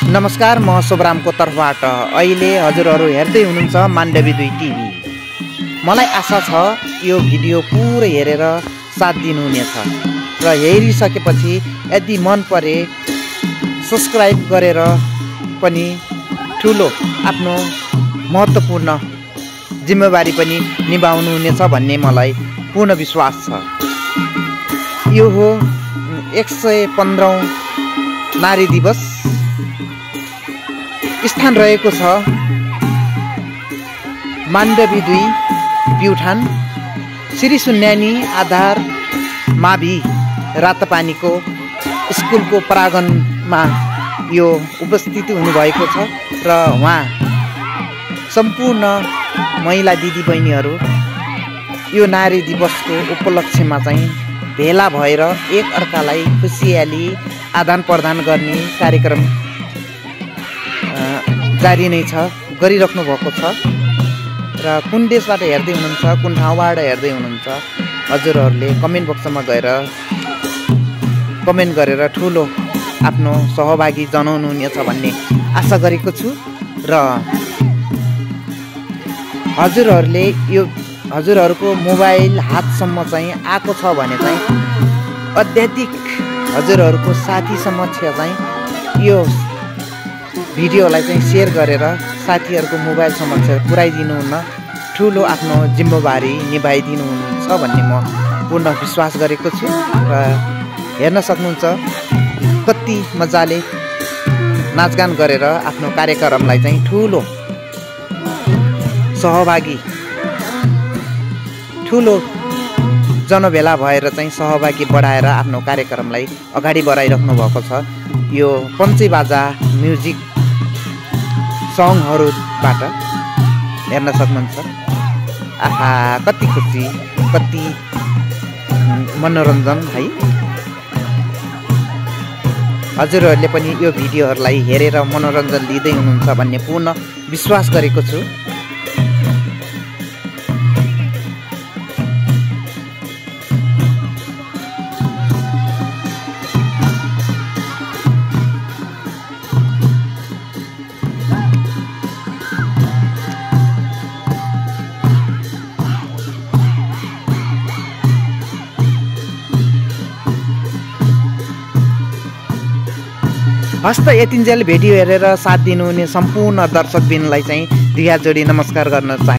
नमस्कार, म सोब्रामको तर्फबाट अहिले हजुरहरू हेर्दै हुनुहुन्छ मान्डवी 2 टिभी। मलाई आशा छ यो भिडियो पुरै हेरेर साथ दिनुहुनेछ र हेरिसकेपछि यदि मन परे सब्स्क्राइब गरेर पनि ठुलो आफ्नो महत्त्वपूर्ण जिम्मेवारी पनि निभाउनुहुनेछ भन्ने मलाई पूर्ण विश्वास छ। यो हो 115औं नारी दिवस। स्थान रहेको छ मान्डवी 2 प्युठान श्री सुन्यानी आधार मावि रातापानीको स्कुलको प्राङ्गणमा यो उपस्थित हुनुभएको छ र उहाँ सम्पूर्ण महिला दिदीबहिनीहरू यो नारी दिवसको उपलक्ष्यमा चाहिँ भेला भएर एक अर्कालाई खुसियाली आदान प्रदान गर्ने कार्यक्रम जारी नै छ, गरिराख्नु भएको छ। र कुन देशबाट हेर्दै हुनुहुन्छ, कुन ठाउँबाट हेर्दै हुनुहुन्छ, हजुरहरूले कमेन्ट बक्समा गएर कमेन्ट गरेर ठुलो आफ्नो सहभागी जनाउनुहुनेछ भन्ने आशा गरेको छु। र हजुरहरूले यो हजुरहरूको मोबाइल हातसम्म चाहिँ आएको छ भने चाहिँ अत्याधिक हजुरहरूको साथी समक्ष चाहिँ यो भिडियोलाई चाहिँ सेयर गरेर साथीहरूको मोबाइल समक्ष पुर्याइदिनुहुन ठुलो आफ्नो जिम्मेवारी निभाइदिनुहुन्छ भन्ने म पूर्ण विश्वास गरेको छु। र हेर्न सक्नुहुन्छ कति मजाले नाचगान गरेर आफ्नो कार्यक्रमलाई चाहिँ ठुलो सहभागी ठुलो जनभेला भएर चाहिँ सहभागी बढाएर आफ्नो कार्यक्रमलाई अगाडि बढाइराख्नु भएको छ। यो पञ्चे बाजा म्युजिक सङहरूबाट हेर्न सक्नुहुन्छ। आहा, कति खुसी, कति मनोरञ्जन है। हजुरहरूले पनि यो भिडियोहरूलाई हेरेर मनोरञ्जन लिँदै हुनुहुन्छ भन्ने पूर्ण विश्वास गरेको छु। हस्त यतिन्जेल भिडियो हेरेर साथ दिनुहुने सम्पूर्ण दर्शकबिनलाई चाहिँ 2 हात जोडी नमस्कार गर्न चाहे।